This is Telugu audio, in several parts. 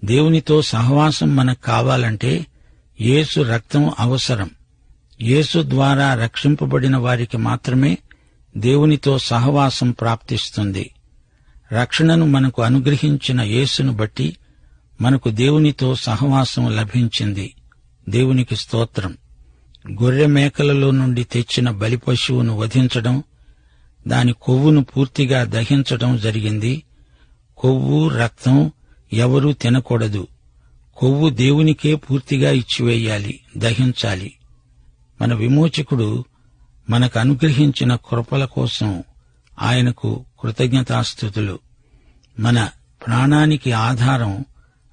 దేవునితో సహవాసం మనకు కావాలంటే యేసు రక్తం అవసరం. యేసు ద్వారా రక్షింపబడిన వారికి మాత్రమే దేవునితో సహవాసం ప్రాప్తిస్తుంది. రక్షణను మనకు అనుగ్రహించిన యేసును బట్టి మనకు దేవునితో సహవాసం లభించింది. దేవునికి స్తోత్రం. గొర్రె మేకలలో నుండి తెచ్చిన బలిపశువును వధించడం, దాని కొవ్వును పూర్తిగా దహించడం జరిగింది. కొవ్వు, రక్తం ఎవరూ తినకూడదు. కొవ్వు దేవునికే పూర్తిగా ఇచ్చివేయాలి, దహించాలి. మన విమోచకుడు మనకు అనుగ్రహించిన కృపల కోసం ఆయనకు కృతజ్ఞతాస్తుతులు. మన ప్రాణానికి ఆధారం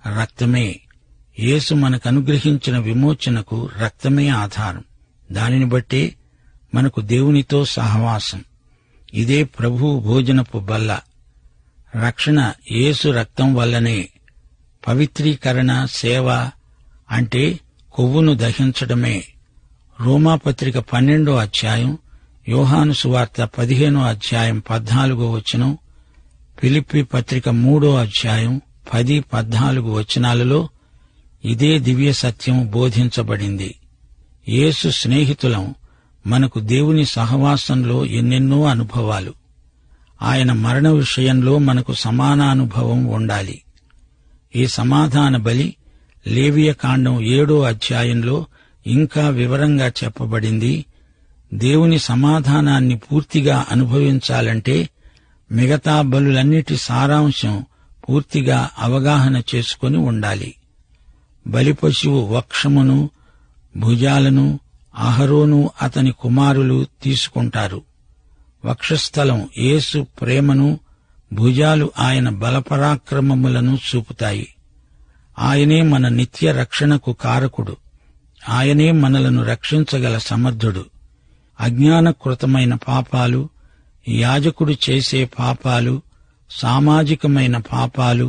రక్తమే. యేసు మనకు అనుగ్రహించిన విమోచనకు రక్తమే ఆధారం. దానిని బట్టే మనకు దేవునితో సహవాసం. ఇదే ప్రభువు భోజనపు బల్ల. రక్షణ యేసు రక్తం వల్లనే. పవిత్రీకరణ, సేవ అంటే కొవ్వును దహించడమే. రోమాపత్రిక 12వ అధ్యాయం, యోహాను సువార్త 15వ అధ్యాయం 14వ వచనం, ఫిలిప్పీ పత్రిక 3వ అధ్యాయం 10-14 వచనాలలో ఇదే దివ్య సత్యం బోధించబడింది. యేసు స్నేహితులం. మనకు దేవుని సహవాసంలో ఎన్నెన్నో అనుభవాలు. ఆయన మరణ విషయంలో మనకు సమానానుభవం ఉండాలి. ఈ సమాధాన బలి లేవియ కాండం 7వ అధ్యాయంలో ఇంకా వివరంగా చెప్పబడింది. దేవుని సమాధానాన్ని పూర్తిగా అనుభవించాలంటే మిగతా బలులన్నిటి సారాంశం పూర్తిగా అవగాహన చేసుకుని ఉండాలి. బలిపశువు వక్షమును, భుజాలను అహరోను అతని కుమారులు తీసుకుంటారు. వక్షస్థలం యేసు ప్రేమను, భుజాలు ఆయన బలపరాక్రమములను చూపుతాయి. ఆయనే మన నిత్య రక్షణకు కారకుడు. ఆయనే మనలను రక్షించగల సమర్థుడు. అజ్ఞానకృతమైన పాపాలు, యాజకుడు చేసే పాపాలు, సామాజికమైన పాపాలు,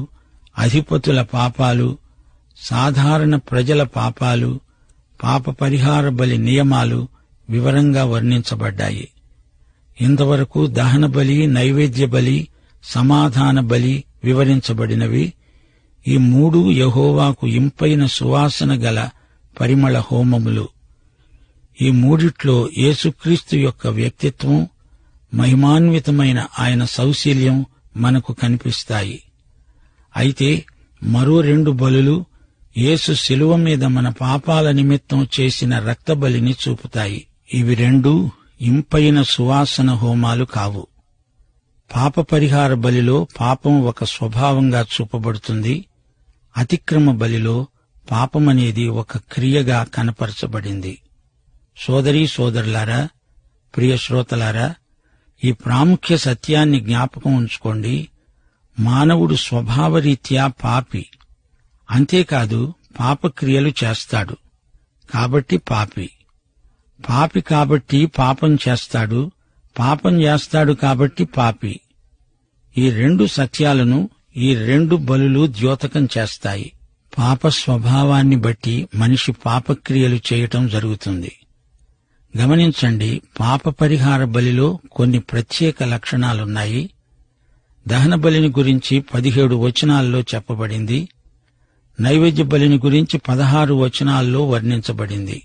అధిపతుల పాపాలు, సాధారణ ప్రజల పాపాలు, పాప పరిహార బలి నియమాలు వివరంగా వర్ణించబడ్డాయి. ఇంతవరకు దహన బలి, నైవేద్య బలి, సమాధాన బలి వివరించబడినవి. ఈ మూడు యెహోవాకు ఇంపైన సువాసన గల పరిమళ హోమములు. ఈ మూడిట్లో యేసుక్రీస్తు యొక్క వ్యక్తిత్వం, మహిమాన్వితమైన ఆయన సౌశీల్యం మనకు కనిపిస్తాయి. అయితే మరో 2 బలులు యేసు శిలువ మీద మన పాపాల నిమిత్తం చేసిన రక్తబలిని చూపుతాయి. ఇవి 2 ఇంపైన సువాసన హోమాలు కావు. పాప పరిహార బలిలో పాపం ఒక స్వభావంగా చూపబడుతుంది. అతిక్రమ బలిలో పాపమనేది ఒక క్రియగా కనపరచబడింది. సోదరీ సోదరులారా, ప్రియ శ్రోతలారా, ఈ ప్రాముఖ్య సత్యాన్ని జ్ఞాపకం ఉంచుకోండి. మానవుడు స్వభావరీత్యా పాపి. అంతేకాదు పాపక్రియలు చేస్తాడు కాబట్టి పాపి. పాపి కాబట్టి పాపం చేస్తాడు, పాపం చేస్తాడు కాబట్టి పాపి. ఈ 2 సత్యాలను ఈ 2 బలులు ద్యోతకం చేస్తాయి. పాప స్వభావాన్ని బట్టి మనిషి పాపక్రియలు చేయటం జరుగుతుంది. గమనించండి, పాప పరిహార బలిలో కొన్ని ప్రత్యేక లక్షణాలున్నాయి. దహన బలిని గురించి 17 వచనాల్లో చెప్పబడింది. నైవేద్య బలిని గురించి 16 వచనాల్లో వర్ణించబడింది.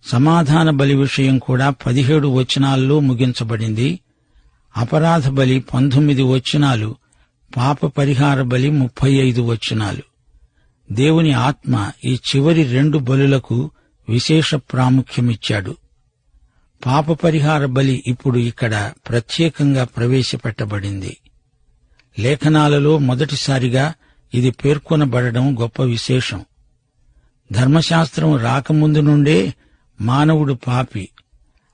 సమాధాన బలి విషయం కూడా 17 వచనాల్లో ముగించబడింది. అపరాధ బలి 19 వచనాలు, పాప పరిహార బలి 35 వచనాలు. దేవుని ఆత్మ ఈ చివరి 2 బలులకు విశేష ప్రాముఖ్యమిచ్చాడు. పాప పరిహార బలి ఇప్పుడు ఇక్కడ ప్రత్యేకంగా ప్రవేశపెట్టబడింది. లేఖనాలలో మొదటిసారిగా ఇది పేర్కొనబడడం గొప్ప విశేషం. ధర్మశాస్త్రం రాకముందు నుండే మానవుడు పాపి.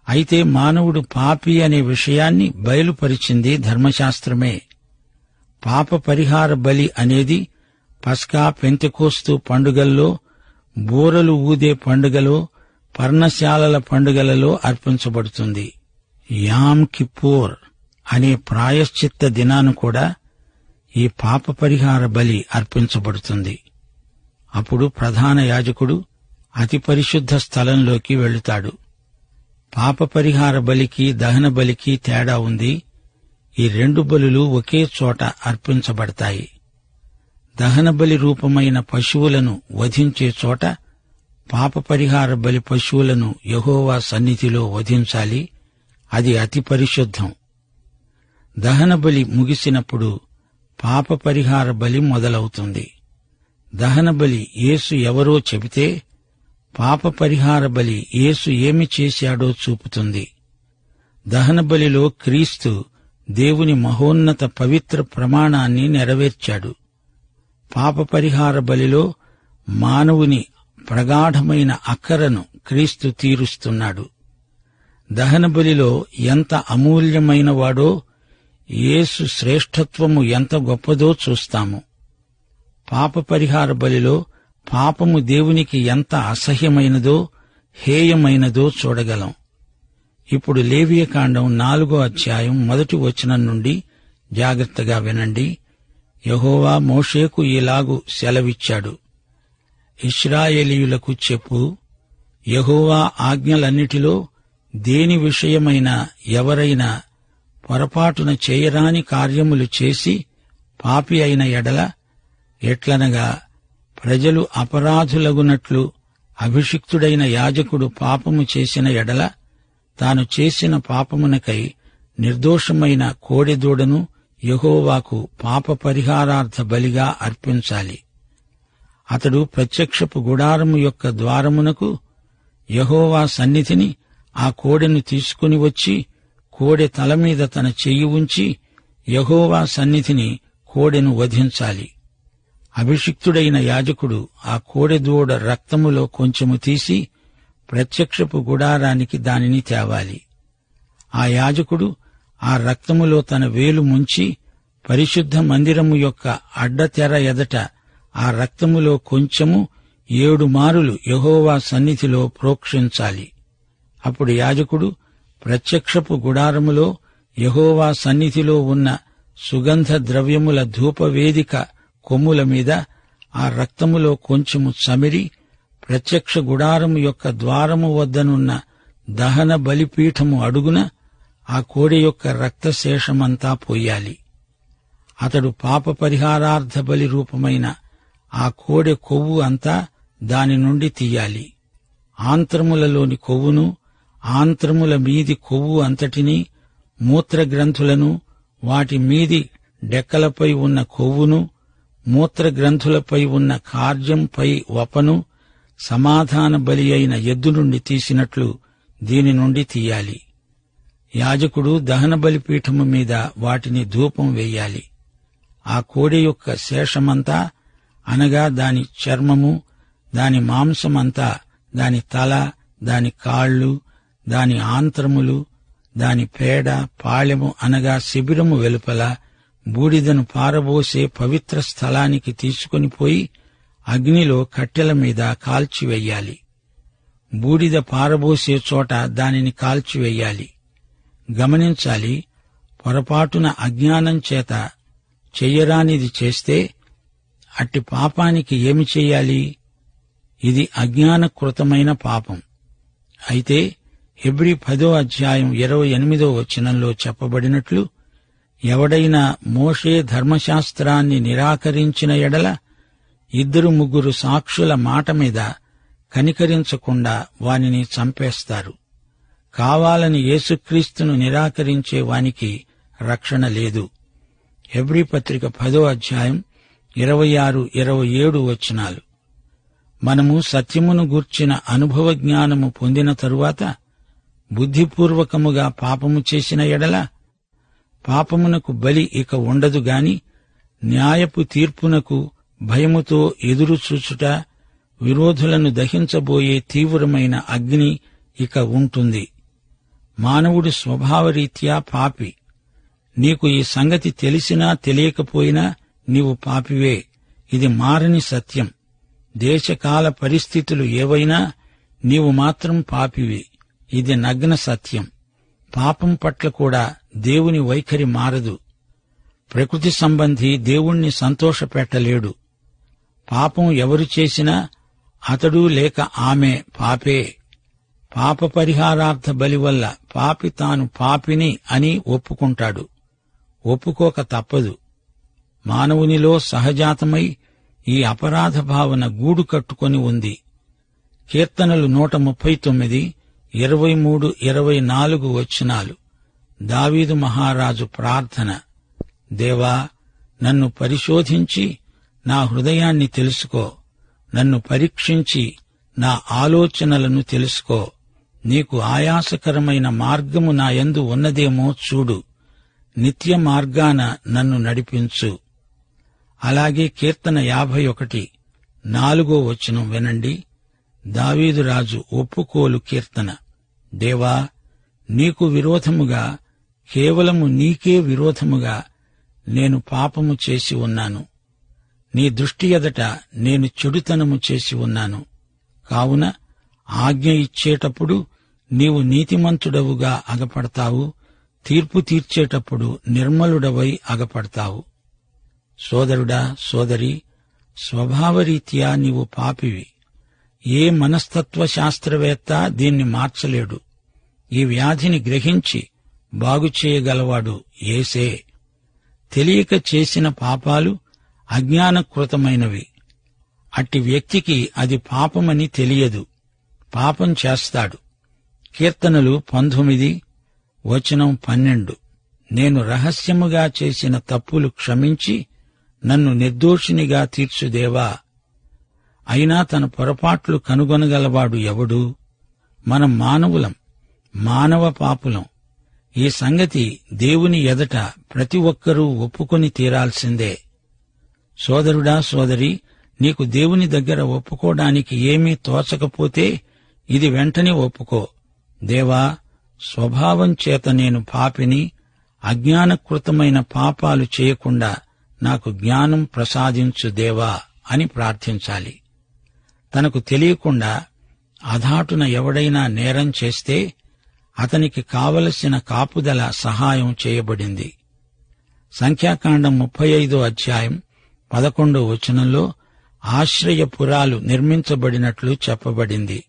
అయితే మానవుడు పాపి అనే విషయాన్ని బయలుపరిచింది ధర్మశాస్త్రమే. పాప పరిహార బలి అనేది పస్కా, పెంతెకోస్తు పండుగల్లో, బూరలు ఊదే పండుగలో, పర్ణశాలల పండుగలలో అర్పించబడుతుంది. యామ్ కిప్పూర్ అనే ప్రాయశ్చిత్త దినాను కూడా ఈ పాప పరిహార బలి అర్పించబడుతుంది. అప్పుడు ప్రధాన యాజకుడు అతి పరిశుద్ధ స్థలంలోకి వెళుతాడు. పాప పరిహార బలికి దహన బలికి తేడా ఉంది. ఈ 2 బలులు ఒకే చోట అర్పించబడతాయి. దహనబలి రూపమైన పశువులను వధించే చోట పాపపరిహార బలి పశువులను యెహోవా సన్నిధిలో వధించాలి. అది అతి పరిశుద్ధం. దహనబలి ముగిసినప్పుడు పాపపరిహార బలి మొదలవుతుంది. దహనబలి యేసు ఎవరో చెబితే పాపపరిహార బలి యేసు ఏమి చేశాడో చూపుతుంది. దహనబలిలో క్రీస్తు దేవుని మహోన్నత పవిత్ర ప్రమాణాన్ని నెరవేర్చాడు. పాపపరిహార బలిలో మానవుని ప్రగాఢమైన అక్కరను క్రీస్తు తీరుస్తున్నాడు. దహనబలిలో ఎంత అమూల్యమైనవాడో, యేసు శ్రేష్ఠత్వము ఎంత గొప్పదో చూస్తాము. పాపపరిహార బలిలో పాపము దేవునికి ఎంత అసహ్యమైనదో, హేయమైనదో చూడగలం. ఇప్పుడు లేవియకాండం 4వ అధ్యాయం 1వ వచనం నుండి జాగ్రత్తగా వినండి. యెహోవా మోషేకు ఇలాగు సెలవిచ్చాడు. ఇశ్రాయేలీయులకు చెప్పు, యెహోవా ఆజ్ఞలన్నిటిలో దేని విషయమైనా ఎవరైనా పొరపాటున చేయరాని కార్యములు చేసి పాపి అయిన ఎడల, ఎట్లనగా ప్రజలు అపరాధులగునట్లు అభిషిక్తుడైన యాజకుడు పాపము చేసిన ఎడల, తాను చేసిన పాపమునకై నిర్దోషమైన కోడెదూడను యెహోవాకు పాప పరిహారార్థ బలిగా అర్పించాలి. అతడు ప్రత్యక్షపు గుడారము యొక్క ద్వారమునకు యెహోవా సన్నిధిని ఆ కోడెను తీసుకుని వచ్చి, కోడె తలమీద తన చెయ్యి ఉంచి యెహోవా సన్నిధిని కోడెను వధించాలి. అభిషిక్తుడైన యాజకుడు ఆ కోడెదూడ రక్తములో కొంచెము తీసి ప్రత్యక్షపు గుడారానికి దానిని తేవాలి. ఆ యాజకుడు ఆ రక్తములో తన వేలు ముంచి పరిశుద్ధ మందిరము యొక్క అడ్డతెర ఎదట ఆ రక్తములో కొంచెము 7 మారులు యెహోవా సన్నిధిలో ప్రోక్షించాలి. అప్పుడు యాజకుడు ప్రత్యక్షపు గుడారములో యెహోవా సన్నిధిలో ఉన్న సుగంధ ద్రవ్యముల ధూపవేదిక కొమ్ముల మీద ఆ రక్తములో కొంచెము చమిరి ప్రత్యక్ష గుడారము యొక్క ద్వారము వద్దనున్న దహన బలిపీఠము అడుగున ఆ కోడె యొక్క రక్తశేషమంతా పోయాలి. అతడు పాప పరిహారార్థ బలి రూపమైన ఆ కోడె కొవ్వు అంతా దాని నుండి తీయాలి. ఆంత్రములలోని కొవ్వును, ఆంత్రముల మీది కొవ్వు అంతటినీ, మూత్రగ్రంథులను, వాటి మీది డెక్కలపై ఉన్న కొవ్వును, మూత్రగ్రంథులపై ఉన్న కార్యంపై వపను సమాధాన బలి అయిన ఎద్దు నుండి తీసినట్లు దీని నుండి తీయాలి. యాజకుడు దహన బలిపీఠము మీద వాటిని ధూపం వెయ్యాలి. ఆ కోడె యొక్క శేషమంతా, అనగా దాని చర్మము, దాని మాంసమంతా, దాని తల, దాని కాళ్ళు, దాని ఆంత్రములు, దాని పేడ, పాళెము అనగా శిబిరము వెలుపల బూడిదను పారబోసే పవిత్ర స్థలానికి తీసుకొని పోయి అగ్నిలో కట్టెల మీద కాల్చివెయ్యాలి. బూడిద పారబోసే చోట దానిని కాల్చివెయ్యాలి. గమనించాలి, పొరపాటున అజ్ఞానం చేత చెయ్యరానిది చేస్తే అట్టి పాపానికి ఏమి చెయ్యాలి? ఇది అజ్ఞానకృతమైన పాపం. అయితే హెబ్రీ 10వ అధ్యాయం 28వ వచనంలో చెప్పబడినట్లు, ఎవడైనా మోషే ధర్మశాస్త్రాన్ని నిరాకరించిన ఎడల 2-3 సాక్షుల మాట మీద కనికరించకుండా వానిని చంపేస్తారు. కావాలని యేసుక్రీస్తును నిరాకరించే వానికి రక్షణ లేదు. హెబ్రీ పత్రిక 10వ అధ్యాయం 26-27 వచనాలు. మనము సత్యమును గూర్చిన అనుభవ జ్ఞానము పొందిన తరువాత బుద్ధిపూర్వకముగా పాపము చేసిన ఎడల పాపమునకు బలి ఇక ఉండదు గాని న్యాయపు తీర్పునకు భయముతో ఎదురుచూచుట, విరోధులను దహించబోయే తీవ్రమైన అగ్ని ఇక ఉంటుంది. మానవుడు స్వభావరీత్యా పాపి. నీకు ఈ సంగతి తెలిసినా తెలియకపోయినా నీవు పాపివే. ఇది మారని సత్యం. దేశకాల పరిస్థితులు ఏవైనా నీవు మాత్రం పాపివి. ఇది నగ్న సత్యం. పాపం పట్ల కూడా దేవుని వైఖరి మారదు. ప్రకృతి సంబంధి దేవుణ్ణి సంతోషపెట్టలేడు. పాపం ఎవరు చేసినా అతడు లేక ఆమె పాపే. పాప పరిహారార్థ బలి వల్ల పాపి తాను పాపిని అని ఒప్పుకుంటాడు. ఒప్పుకోక తప్పదు. మానవునిలో సహజాతమై ఈ అపరాధ భావన గూడు కట్టుకొని ఉంది. కీర్తనలు 139, 23, 24 వచనాలు. దావీదు మహారాజు ప్రార్థన: దేవా, నన్ను పరిశోధించి నా హృదయాన్ని తెలుసుకో, నన్ను పరీక్షించి నా ఆలోచనలను తెలుసుకో. నీకు ఆయాసకరమైన మార్గము నా యందు ఉన్నదేమో చూడు, నిత్య మార్గాన నన్ను నడిపించు. అలాగే కీర్తన 51, 4 వచనం వినండి. దావీదు రాజు ఒప్పుకోలు కీర్తన: దేవా, నీకు విరోధముగా, కేవలము నీకే విరోధముగా నేను పాపము చేసి ఉన్నాను. నీ దృష్టి ఎదట నేను చెడుతనము చేసి ఉన్నాను. కావున ఆజ్ఞ ఇచ్చేటప్పుడు నీవు నీతిమంతుడవుగా అగపడతావు, తీర్పు తీర్చేటప్పుడు నిర్మలుడవై అగపడతావు. సోదరుడా, సోదరి, స్వభావరీత్యా నీవు పాపివి. ఏ మనస్తత్వ శాస్త్రవేత్త దీన్ని మార్చలేడు. ఈ వ్యాధిని గ్రహించి బాగుచేయగలవాడు యేసే. తెలియక చేసిన పాపాలు అజ్ఞానకృతమైనవి. అట్టి వ్యక్తికి అది పాపమని తెలియదు, పాపం చేస్తాడు. కీర్తనలు 19, వచనం 12. నేను రహస్యముగా చేసిన తప్పులు క్షమించి నన్ను నిర్దోషినిగా తీర్చుదేవా. అయినా తన పొరపాట్లు కనుగొనగలవాడు ఎవడు? మనం మానవులం, మానవ పాపులం. ఈ సంగతి దేవుని ఎదట ప్రతి ఒక్కరూ ఒప్పుకొని తీరాల్సిందే. సోదరుడా, సోదరి, నీకు దేవుని దగ్గర ఒప్పుకోవడానికి ఏమీ తోచకపోతే ఇది వెంటనే ఒప్పుకో. దేవా, స్వభావం చేత నేను పాపిని, అజ్ఞానకృతమైన పాపాలు చేయకుండా నాకు జ్ఞానం ప్రసాదించు దేవా అని ప్రార్థించాలి. తనకు తెలియకుండా అధాటున ఎవడైనా నేరం చేస్తే అతనికి కావలసిన కాపుదల సహాయం చేయబడింది. సంఖ్యాకాండం 35 అధ్యాయం 11 వచనంలో ఆశ్రయపురాలు నిర్మించబడినట్లు చెప్పబడింది.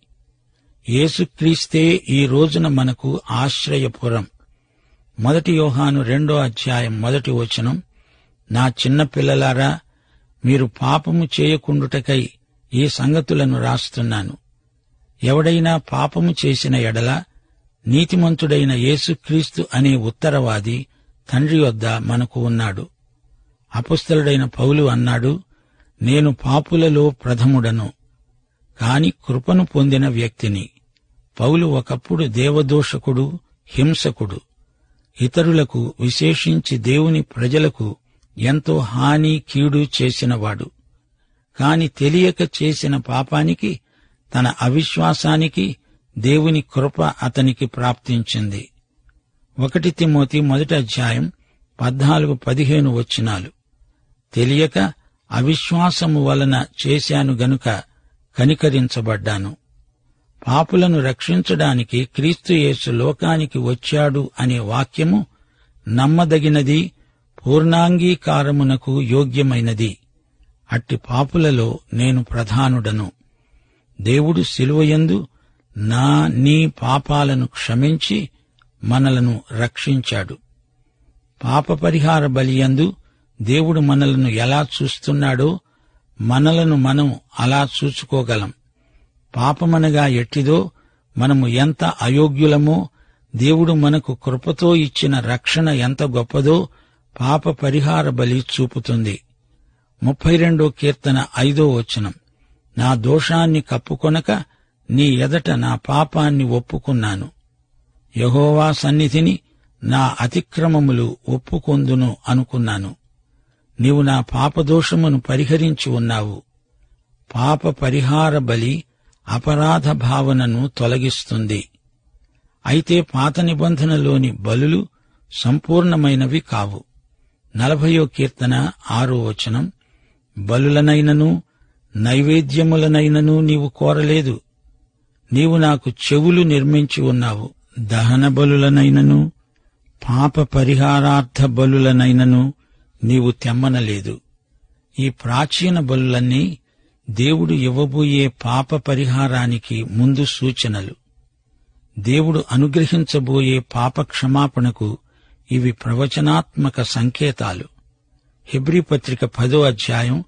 యేసుక్రీస్తే ఈ రోజున మనకు ఆశ్రయపురం. 1 యోహాను 2 అధ్యాయం 1 వచనం: నా చిన్న పిల్లలారా, మీరు పాపము చేయకుండుటకై ఈ సంగతులను రాస్తున్నాను. ఎవడైనా పాపము చేసిన ఎడల నీతిమంతుడైన యేసుక్రీస్తు అనే ఉత్తరవాది తండ్రి వద్ద మనకు ఉన్నాడు. అపొస్తలుడైన పౌలు అన్నాడు, నేను పాపులలో ప్రథముడను, కాని కృపను పొందిన వ్యక్తిని. పౌలు ఒకప్పుడు దేవదూషకుడు, హింసకుడు. ఇతరులకు, విశేషించి దేవుని ప్రజలకు ఎంతో హాని, కీడు చేసినవాడు. కాని తెలియక చేసిన పాపానికి, తన అవిశ్వాసానికి దేవుని కృప అతనికి ప్రాప్తించింది. 1 తిమోతి 1 అధ్యాయం 14-15 వచనాలు: తెలియక అవిశ్వాసము వలన చేశాను గనుక కనికరించబడ్డాను. పాపులను రక్షించడానికి క్రీస్తు యేసు లోకానికి వచ్చాడు అనే వాక్యము నమ్మదగినది, పూర్ణాంగీకారమునకు యోగ్యమైనది. అట్టి పాపులలో నేను ప్రధానుడను. దేవుడు శిలువయందు నీ పాపాలను క్షమించి మనలను రక్షించాడు. పాప పరిహార బలియందు దేవుడు మనలను ఎలా చూస్తున్నాడో మనలను మనం అలా చూసుకోగలం. పాపమనగా ఎట్టిదో, మనము ఎంత అయోగ్యులమో, దేవుడు మనకు కృపతో ఇచ్చిన రక్షణ ఎంత గొప్పదో పాప పరిహార బలి చూపుతుంది. 32 కీర్తన 5 వచనం: నా దోషాన్ని కప్పుకొనక నీ ఎదట నా పాపాన్ని ఒప్పుకున్నాను. యెహోవా సన్నిధిని నా అతిక్రమములు ఒప్పుకొందును అనుకున్నాను. నీవు నా పాపదోషమును పరిహరించి ఉన్నావు. పాప పరిహార బలి అపరాధ భావనను తొలగిస్తుంది. అయితే పాత నిబంధనలోని బలులు సంపూర్ణమైనవి కావు. 40 కీర్తన 6 వచనం: బలులనైనను నైవేద్యములనైనను నీవు కోరలేదు. నీవు నాకు చెవులు నిర్మించి ఉన్నావు. దహన బలులనైనను పాప పరిహారార్థ బలులనైనను నీవు తెమ్మనలేదు. ఈ ప్రాచీన బలులన్నీ దేవుడు ఇవ్వబోయే పాప పరిహారానికి ముందు సూచనలు. దేవుడు అనుగ్రహించబోయే పాప క్షమాపణకు ఇవి ప్రవచనాత్మక సంకేతాలు. హెబ్రీ పత్రిక 10 అధ్యాయం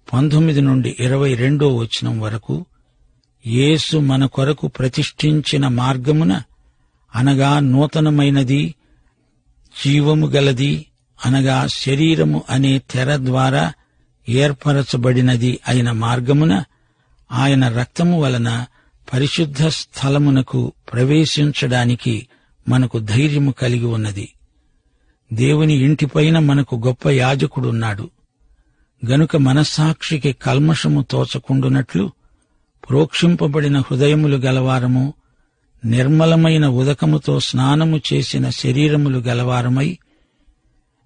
19 నుండి 22 వరకు, యేసు మన కొరకు ప్రతిష్ఠించిన మార్గమున, అనగా నూతనమైనది, జీవము గలది, అనగా శరీరము అనే తెర ద్వారా ఏర్పరచబడినది అయిన మార్గమున ఆయన రక్తము వలన పరిశుద్ధ స్థలమునకు ప్రవేశించడానికి మనకు ధైర్యము కలిగి ఉన్నది. దేవుని ఇంటిపైన మనకు గొప్ప యాజకుడున్నాడు గనుక మనస్సాక్షికి కల్మషము తోచకుండునట్లు ప్రోక్షింపబడిన హృదయములు గలవారము, నిర్మలమైన ఉదకముతో స్నానము చేసిన శరీరములు గలవారమై,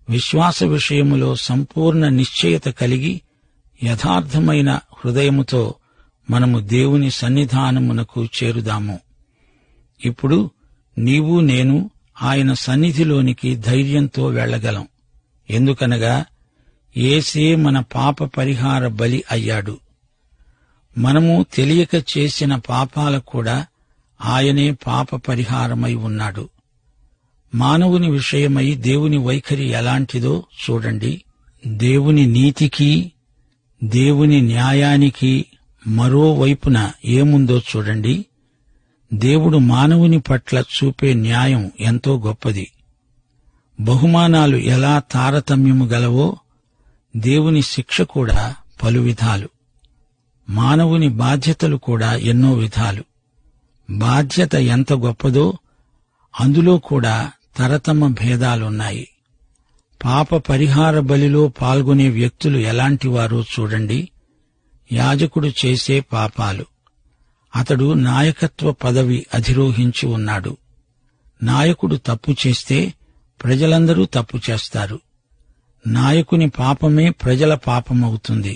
విశ్వాస విషయములో సంపూర్ణ నిశ్చయత కలిగి యథార్థమైన హృదయముతో మనము దేవుని సన్నిధానమునకు చేరుదాము. ఇప్పుడు నీవు నేను ఆయన సన్నిధిలోనికి ధైర్యంతో వెళ్లగలం. ఎందుకనగా యేసే మన పాప పరిహార బలి అయ్యాడు. మనము తెలియక చేసిన పాపాలకు కూడా ఆయనే పాప పరిహారమై ఉన్నాడు. మానవుని విషయమై దేవుని వైఖరి ఎలాంటిదో చూడండి. దేవుని నీతికి, దేవుని న్యాయానికి మరోవైపున ఏముందో చూడండి. దేవుడు మానవుని పట్ల చూపే న్యాయం ఎంతో గొప్పది. బహుమానాలు ఎలా తారతమ్యము గలవో దేవుని శిక్ష కూడా పలు విధాలు. మానవుని బాధ్యతలు కూడా ఎన్నో విధాలు. బాధ్యత ఎంత గొప్పదో అందులో కూడా తరతమ భేదాలున్నాయి. పాప పరిహార బలిలో పాల్గొనే వ్యక్తులు ఎలాంటివారో చూడండి. యాజకుడు చేసే పాపాలు. అతడు నాయకత్వ పదవి అధిరోహించి ఉన్నాడు. నాయకుడు తప్పు చేస్తే ప్రజలందరూ తప్పు చేస్తారు. నాయకుని పాపమే ప్రజల పాపమవుతుంది.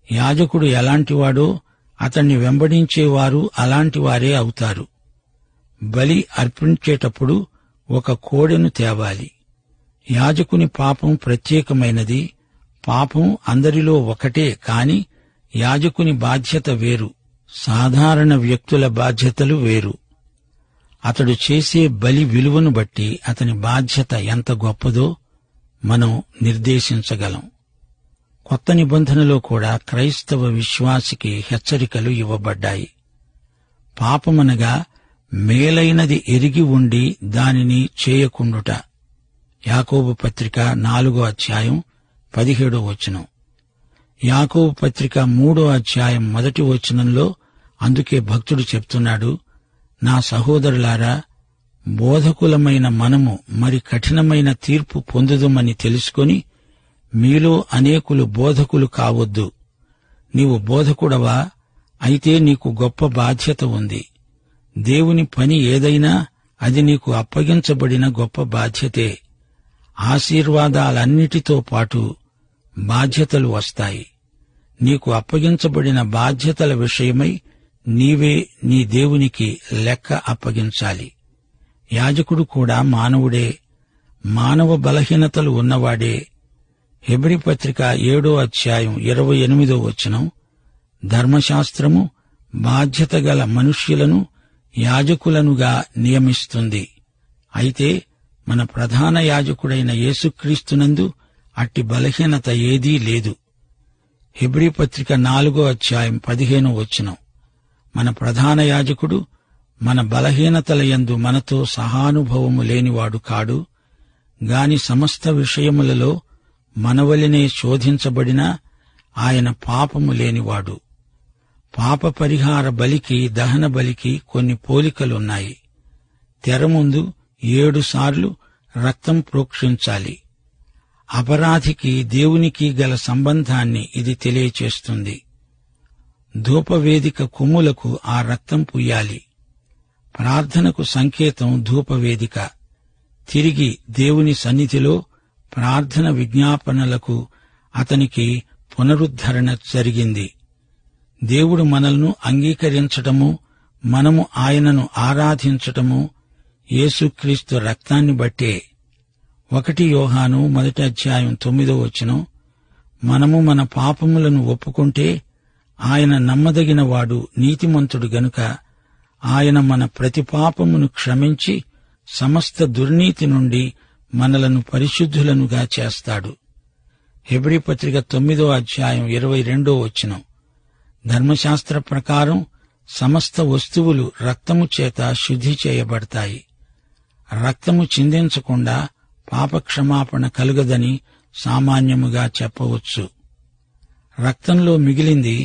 యాజకుడు ఎలాంటివాడో అతణ్ణి వెంబడించేవారు అలాంటివారే అవుతారు. బలి అర్పించేటప్పుడు ఒక కోడెను తేవాలి. యాజకుని పాపం ప్రత్యేకమైనది. పాపం అందరిలో ఒకటే, కాని యాజకుని బాధ్యత వేరు, సాధారణ వ్యక్తుల బాధ్యతలు వేరు. అతడు చేసే బలి విలువను బట్టి అతని బాధ్యత ఎంత గొప్పదో మనం నిర్దేశించగలం. కొత్త నిబంధనలో కూడా క్రైస్తవ విశ్వాసికి హెచ్చరికలు ఇవ్వబడ్డాయి. పాపమనగా మేలైనది ఎరిగి ఉండి దానిని చేయకుండుట. యాకోబు పత్రిక 4:17. యాకోబు పత్రిక 3:1 అందుకే భక్తుడు చెప్తున్నాడు, నా సహోదరులారా, బోధకులమైన మనము మరి కఠినమైన తీర్పు పొందుదుమని తెలుసుకొని మీలో అనేకులు బోధకులు కావద్దు. నీవు బోధకుడవా? అయితే నీకు గొప్ప బాధ్యత ఉంది. దేవుని పని ఏదైనా అది నీకు అప్పగించబడిన గొప్ప బాధ్యతే. ఆశీర్వాదాలన్నిటితో పాటు బాధ్యతలు వస్తాయి. నీకు అప్పగించబడిన బాధ్యతల విషయమై నీవే నీ దేవునికి లెక్క అప్పగించాలి. యాజకుడు కూడా మానవుడే, మానవ బలహీనతలు ఉన్నవాడే. హెబ్రీ పత్రిక 7:28 ధర్మశాస్త్రము బాధ్యత గల మనుష్యులను యాజకులనుగా నియమిస్తుంది. అయితే మన ప్రధాన యాజకుడైన యేసుక్రీస్తునందు అట్టి బలహీనత ఏదీ లేదు. హెబ్రీ పత్రిక 4:15 మన ప్రధాన యాజకుడు మన బలహీనతల యందు మనతో సహానుభవము లేనివాడు కాడు, గాని సమస్త విషయములలో మనవలినే శోధించబడినా ఆయన పాపము లేనివాడు. పాప పరిహార బలికి, దహన బలికి కొన్ని పోలికలున్నాయి. తెర ముందు 7 సార్లు రక్తం ప్రోక్షించాలి. అపరాధికి దేవునికి గల సంబంధాన్ని ఇది తెలియచేస్తుంది. ధూపవేదిక కొమ్ములకు ఆ రక్తం పుయ్యాలి. ప్రార్థనకు సంకేతం ధూపవేదిక. తిరిగి దేవుని సన్నిధిలో ప్రార్థన విజ్ఞాపనలకు అతనికి పునరుద్ధరణ జరిగింది. దేవుడు మనల్ని అంగీకరించటము, మనము ఆయనను ఆరాధించటము యేసుక్రీస్తు రక్తాన్ని బట్టే. 1 యోహాను 1:9 మనము మన పాపములను ఒప్పుకుంటే ఆయన నమ్మదగినవాడు, నీతిమంతుడు గనుక ఆయన మన ప్రతి పాపమును క్షమించి సమస్త దుర్నీతి నుండి మనలను పరిశుద్ధులనుగా చేస్తాడు. హెబ్రీ పత్రిక 9:22 ధర్మశాస్త్ర ప్రకారం సమస్త వస్తువులు రక్తము చేత శుద్ధి చేయబడతాయి. రక్తము చిందించకుండా పాపక్షమాపణ కలుగదని సామాన్యముగా చెప్పవచ్చు. రక్తంలో మిగిలింది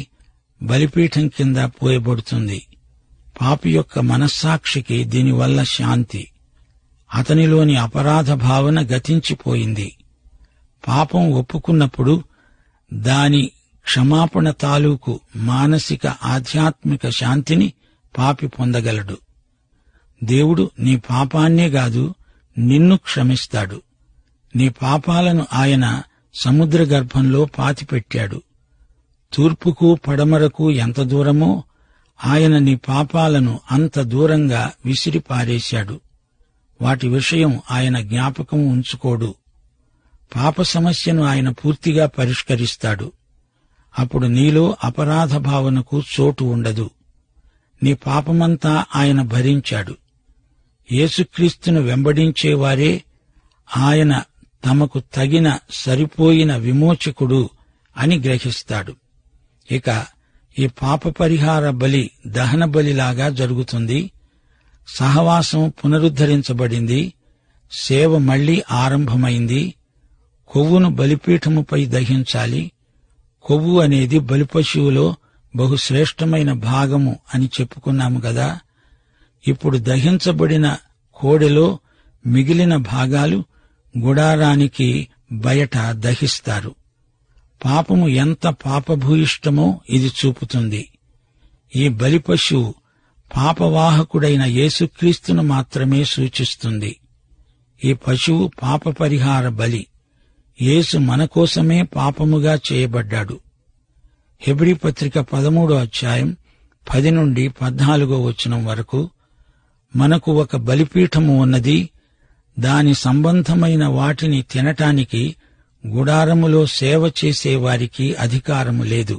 బలిపీఠం కింద పోయబడుతుంది. పాపి యొక్క మనస్సాక్షికి దీనివల్ల శాంతి. అతనిలోని అపరాధ భావన గతించిపోయింది. పాపం ఒప్పుకున్నప్పుడు దాని క్షమాపణ తాలూకు మానసిక ఆధ్యాత్మిక శాంతిని పాపి పొందగలడు. దేవుడు నీ పాపాన్నే గాదు, నిన్ను క్షమిస్తాడు. నీ పాపాలను ఆయన సముద్ర గర్భంలో పాతిపెట్టాడు. తూర్పుకు పడమరకు ఎంత దూరమో ఆయన నీ పాపాలను అంత దూరంగా విసిరిపారేశాడు. వాటి విషయం ఆయన జ్ఞాపకం ఉంచుకోడు. పాప సమస్యను ఆయన పూర్తిగా పరిష్కరిస్తాడు. అప్పుడు నీలో అపరాధ భావనకు చోటు ఉండదు. నీ పాపమంతా ఆయన భరించాడు. యేసుక్రీస్తును వెంబడించేవారే ఆయన తమకు తగిన సరిపోయిన విమోచకుడు అని గ్రహిస్తాడు. ఇక ఈ పాప పరిహార బలి దహన బలిలాగా జరుగుతుంది. సహవాసం పునరుద్ధరించబడింది. సేవ మళ్లీ ఆరంభమైంది. కొవ్వును బలిపీఠముపై దహించాలి. కొవ్వు అనేది బలిపశువులో బహుశ్రేష్టమైన భాగము అని చెప్పుకున్నాము గదా. ఇప్పుడు దహించబడిన కోడెలో మిగిలిన భాగాలు గుడారానికి బయట దహిస్తారు. పాపము ఎంత పాపభూయిష్టమో ఇది చూపుతుంది. ఈ బలిపశువు పాపవాహకుడైన యేసుక్రీస్తును మాత్రమే సూచిస్తుంది. ఈ పశువు పాప పరిహార బలి. యేసు మనకోసమే పాపముగా చేయబడ్డాడు. హెబ్రీ పత్రిక 13:10-14 వరకు మనకు ఒక బలిపీఠము ఉన్నది. దాని సంబంధమైన వాటిని తినటానికి గుడారములో సేవ చేసేవారికి అధికారము లేదు.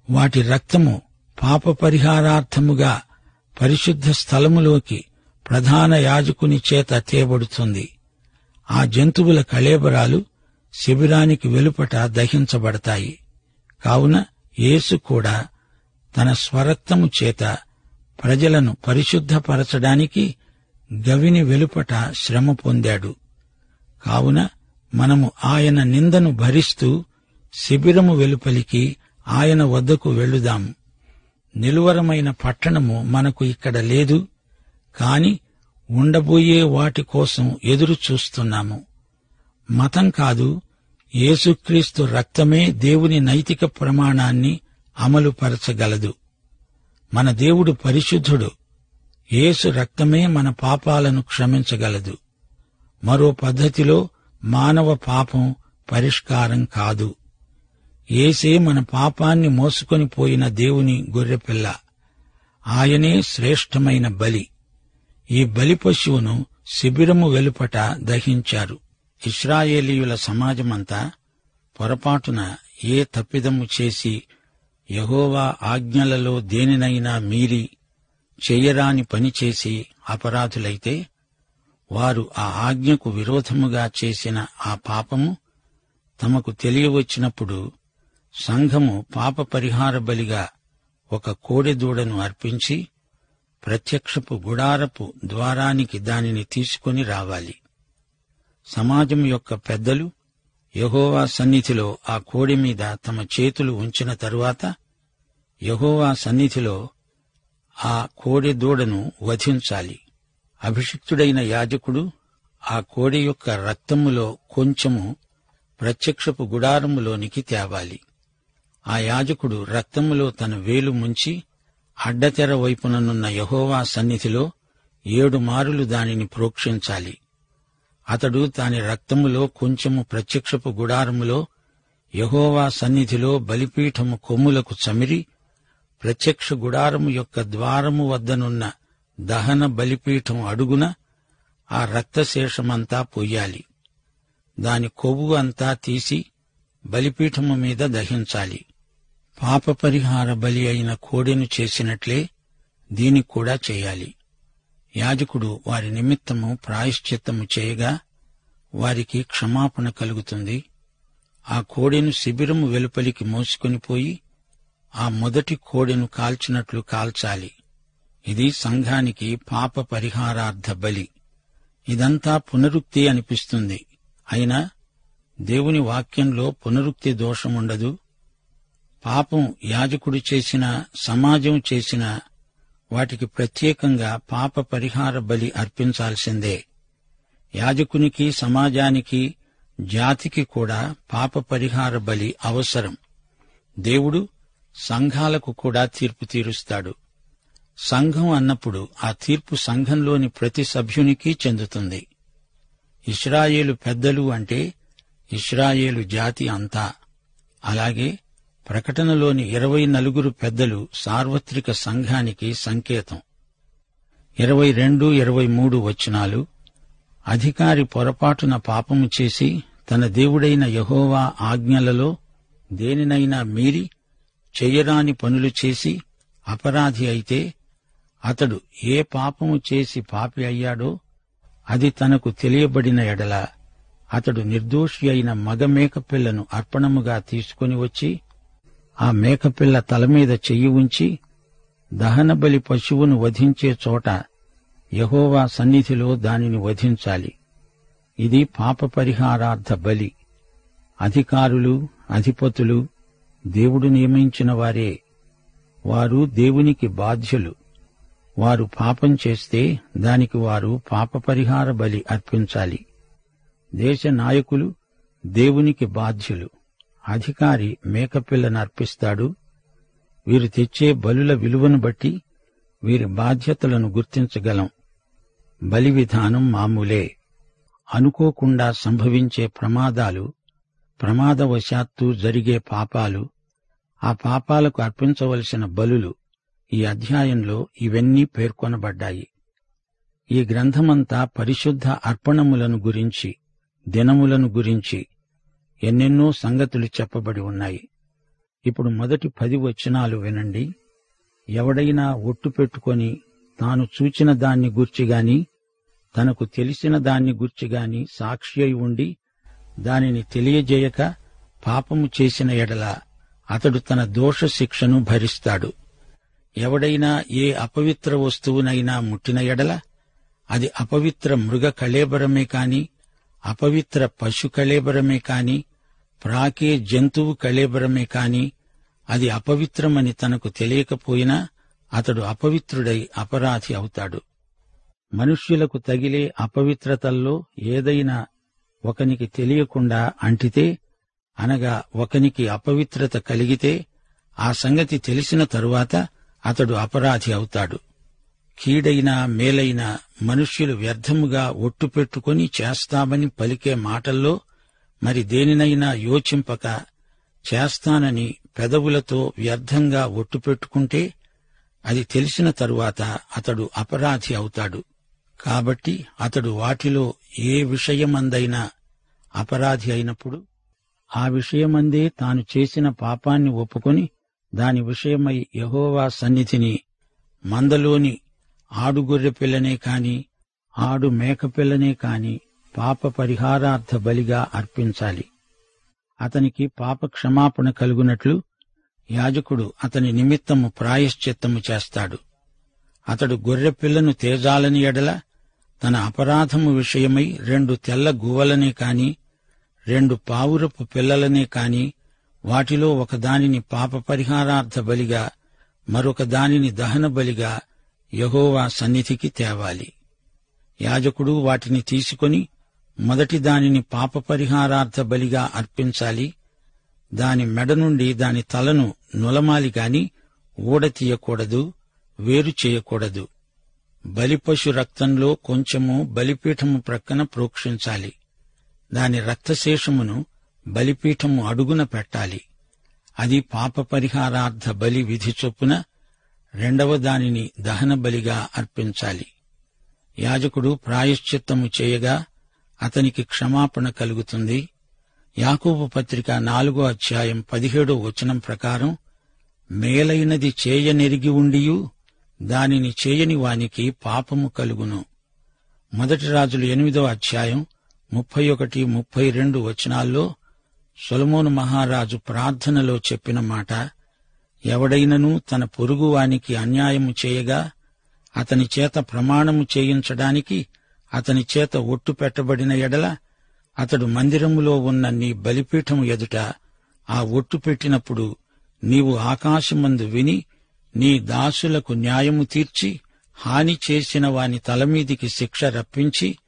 వాటి రక్తము పాప పరిహారార్థముగా పరిశుద్ధ స్థలములోకి ప్రధాన యాజకుని చేత తేబడుతుంది. ఆ జంతువుల కళేబరాలు శిబిరానికి వెలుపట దహించబడతాయి. కావున యేసు కూడా తన స్వరక్తము చేత ప్రజలను పరిశుద్ధపరచడానికి గవిని వెలుపట శ్రమ పొందాడు. కావున మనము ఆయన నిందను భరిస్తూ శిబిరము వెలుపలికి ఆయన వద్దకు వెళ్ళుదాము. నిలువరమైన పట్టణము మనకు ఇక్కడ లేదు, కాని ఉండబోయే వాటి కోసం ఎదురు చూస్తున్నాము. మతం కాదు, యేసుక్రీస్తు రక్తమే దేవుని నైతిక ప్రమాణాన్ని అమలుపరచగలదు. మన దేవుడు పరిశుద్ధుడు. యేసు రక్తమే మన పాపాలను క్షమించగలదు. మరో పద్ధతిలో మానవ పాపం పరిష్కారం కాదు. యేసే మన పాపాన్ని మోసుకొని పోయిన దేవుని గొర్రెపిల్ల. ఆయనే శ్రేష్టమైన బలి. ఈ బలి పశువును శిబిరము వెలుపట దహించారు. ఇశ్రాయేలీయుల సమాజమంతా పొరపాటున ఏ తప్పిదము చేసి యెహోవా ఆజ్ఞలలో దేనినైనా మీరి చెయ్యరాని పనిచేసి అపరాధులైతే వారు ఆ ఆజ్ఞకు విరోధముగా చేసిన ఆ పాపము తమకు తెలియవచ్చినప్పుడు సంఘము పాప పరిహార బలిగా ఒక కోడెదూడను అర్పించి ప్రత్యక్షపు గుడారపు ద్వారానికి దానిని తీసుకొని రావాలి. సమాజం యొక్క పెద్దలు యెహోవా సన్నిధిలో ఆ కోడె మీద తమ చేతులు ఉంచిన తరువాత యెహోవా సన్నిధిలో ఆ కోడె దూడను వధించాలి. అభిషిక్తుడైన యాజకుడు ఆ కోడె యొక్క రక్తములో కొంచెము ప్రత్యక్షపు గుడారములోనికి తేవాలి. ఆ యాజకుడు రక్తములో తన వేలు ముంచి అడ్డతెర వైపుననున్న యెహోవా సన్నిధిలో 7 మారులు దానిని ప్రోక్షించాలి. అతడు దాని రక్తములో కొంచెము ప్రత్యక్షపు గుడారములో యెహోవా సన్నిధిలో బలిపీఠము కొమ్ములకు చమిరి ప్రత్యక్ష గుడారము యొక్క ద్వారము వద్దనున్న దహన బలిపీఠం అడుగున ఆ రక్తశేషమంతా పొయ్యాలి. దాని కొవ్వు అంతా తీసి బలిపీఠము మీద దహించాలి. పాపపరిహార బలి అయిన కోడెను చేసినట్లే దీనికి కూడా చేయాలి. యాజకుడు వారి నిమిత్తము ప్రాయశ్చిత్తము చేయగా వారికి క్షమాపణ కలుగుతుంది. ఆ కోడెను శిబిరము వెలుపలికి మోసుకొనిపోయి ఆ మొదటి కోడెను కాల్చినట్లు కాల్చాలి. ఇది సంఘానికి పాప పరిహారార్థ బలి. ఇదంతా పునరుక్తి అనిపిస్తుంది. అయినా దేవుని వాక్యంలో పునరుక్తి దోషముండదు. పాపం యాజకుడు చేసినా, సమాజం చేసినా వాటికి ప్రత్యేకంగా పాప పరిహార బలి అర్పించాల్సిందే. యాజకునికి, సమాజానికి, జాతికి కూడా పాప పరిహార బలి అవసరం. దేవుడు సంఘాలకు కూడా తీర్పు తీరుస్తాడు. సంఘం అన్నప్పుడు ఆ తీర్పు సంఘంలోని ప్రతి సభ్యునికి చెందుతుంది. ఇశ్రాయేలు పెద్దలు అంటే ఇశ్రాయేలు జాతి అంతా. అలాగే ప్రకటనలోని 24 పెద్దలు సార్వత్రిక సంఘానికి సంకేతం. 22, 23 వచనాలు, అధికారి పొరపాటున పాపము చేసి తన దేవుడైన యెహోవా ఆజ్ఞలలో దేనినైనా మీరి చెయ్యరాని పనులు చేసి అపరాధి అయితే అతడు ఏ పాపము చేసి పాపి అయ్యాడో అది తనకు తెలియబడిన ఎడల అతడు నిర్దోషి అయిన మగ మేకపిల్లను అర్పణముగా తీసుకొని వచ్చి ఆ మేకపిల్ల తలమీద చెయ్యి ఉంచి దహనబలి పశువును వధించే చోట యెహోవా సన్నిధిలో దానిని వధించాలి. ఇది పాప పరిహారార్థ బలి. అధికారులు, అధిపతులు దేవుడు నియమించిన వారే. వారు దేవునికి బాధ్యులు. వారు పాపం చేస్తే దానికి వారు పాప పరిహార బలి అర్పించాలి. దేశ నాయకులు దేవునికి బాధ్యులు. అధికారి మేకపిల్లను అర్పిస్తాడు. వీరు తెచ్చే బలుల విలువను బట్టి వీరి బాధ్యతలను గుర్తించగలం. బలి విధానం మామూలే. అనుకోకుండా సంభవించే ప్రమాదాలు, ప్రమాదవశాత్తు జరిగే పాపాలు, ఆ పాపాలకు అర్పించవలసిన బలులు, ఈ అధ్యాయంలో ఇవన్నీ పేర్కొనబడ్డాయి. ఈ గ్రంథమంతా పరిశుద్ధ అర్పణములను గురించి, దినములను గురించి ఎన్నెన్నో సంగతులు చెప్పబడి ఉన్నాయి. ఇప్పుడు మొదటి 10 వచనాలు వినండి. ఎవడైనా ఒట్టు పెట్టుకొని తాను చూచిన దాన్ని గూర్చిగాని, తనకు తెలిసిన దాన్ని గూర్చిగాని సాక్షి అయి ఉండి దానిని తెలియజేయక పాపము చేసిన ఎడల అతడు తన దోష శిక్షను భరిస్తాడు. ఎవడైనా ఏ అపవిత్ర వస్తువునైనా ముట్టిన ఎడల అది అపవిత్ర మృగ కళేబరమే కాని, అపవిత్ర పశు కళేబరమే కాని, ప్రాకే జంతువు కళేబరమే కాని అది అపవిత్రమని తనకు తెలియకపోయినా అతడు అపవిత్రుడై అపరాధి అవుతాడు. మనుష్యులకు తగిలే అపవిత్రతల్లో ఏదైనా ఒకనికి తెలియకుండా అంటితే, అనగా ఒకనికి అపవిత్రత కలిగితే ఆ సంగతి తెలిసిన తరువాత అతడు అపరాధి అవుతాడు. కీడైనా మేలైనా మనుష్యులు వ్యర్థముగా ఒట్టు పెట్టుకుని చేస్తామని పలికే మాటల్లో మరి దేనినైనా యోచింపక చేస్తానని పెదవులతో వ్యర్థంగా ఒట్టు పెట్టుకుంటే అది తెలిసిన తరువాత అతడు అపరాధి అవుతాడు. కాబట్టి అతడు వాటిలో ఏ విషయమందైనా అపరాధి అయినప్పుడు ఆ విషయమందే తాను చేసిన పాపాన్ని ఒప్పుకొని దాని విషయమై యెహోవా సన్నిధిని మందలోని ఆడుగొర్రె పిల్లనే కాని, ఆడు మేకపిల్లనే కాని పాప పరిహారార్థ బలిగా అర్పించాలి. అతనికి పాప క్షమాపణ కలుగునట్లు యాజకుడు అతని నిమిత్తము ప్రాయశ్చిత్తము చేస్తాడు. అతడు గొర్రెపిల్లను తేజాలని ఎడల తన అపరాధము విషయమై 2 తెల్ల గువ్వలనే కాని, 2 పావురపు పిల్లలనే కాని వాటిలో ఒకదానిని పాప పరిహారార్థ బలిగా, మరొక దానిని దహన బలిగా యెహోవా సన్నిధికి తేవాలి. యాజకుడు వాటిని తీసుకొని మొదటి దానిని పాప పరిహారార్థ బలిగా అర్పించాలి. దాని మెడ నుండి దాని తలను నులమాలి గాని ఊడతీయకూడదు, వేరు చేయకూడదు. బలిపశు రక్తంలో కొంచెము బలిపీఠము ప్రక్కన ప్రోక్షించాలి. దాని రక్తశేషమును బలిపీఠము అడుగున పెట్టాలి. అది పాప పరిహారార్థ బలి విధి చొప్పున 2వ దానిని దహన బలిగా అర్పించాలి. యాజకుడు ప్రాయశ్చిత్తము చేయగా అతనికి క్షమాపణ కలుగుతుంది. యాకోబు పత్రిక 4వ అధ్యాయం 17వ వచనం ప్రకారం మేలైనది చేయనెరిగి ఉండియు దానిని చేయని వానికి పాపము కలుగును. మొదటి రాజులు 8వ అధ్యాయం 31, 32 వచనాల్లో సొలొమోను మహారాజు ప్రార్థనలో చెప్పిన మాట, ఎవడైనను తన పొరుగువానికి అన్యాయము చేయగా అతని చేత ప్రమాణము చేయించడానికి అతని చేత ఒట్టు పెట్టబడిన ఎడల అతడు మందిరములో ఉన్న నీ బలిపీఠము ఎదుట ఆ ఒట్టు పెట్టినప్పుడు నీవు ఆకాశమందు విని నీ దాసులకు న్యాయము తీర్చి హాని చేసిన వాని తలమీదికి శిక్ష రప్పించి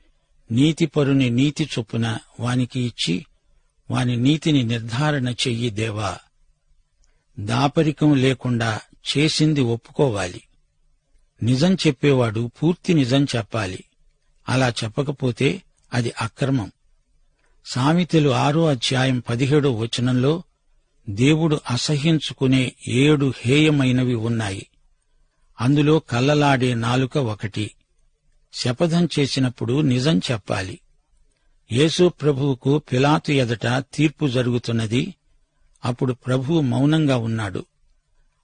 నీతిపరుని నీతి చొప్పున వానికి ఇచ్చి వాని నీతిని నిర్ధారణ చెయ్యి దేవా. దాపరికం లేకుండా చేసింది ఒప్పుకోవాలి. నిజం చెప్పేవాడు పూర్తి నిజం చెప్పాలి. అలా చెప్పకపోతే అది అక్రమం. సామెతలు 6:17 దేవుడు అసహ్యించుకునే 7 హేయమైనవి ఉన్నాయి. అందులో కల్లలాడే నాలుక ఒకటి. శపథం చేసినప్పుడు నిజం చెప్పాలి. యేసు ప్రభువుకు పిలాతు ఎదుట తీర్పు జరుగుతున్నది. అప్పుడు ప్రభువు మౌనంగా ఉన్నాడు.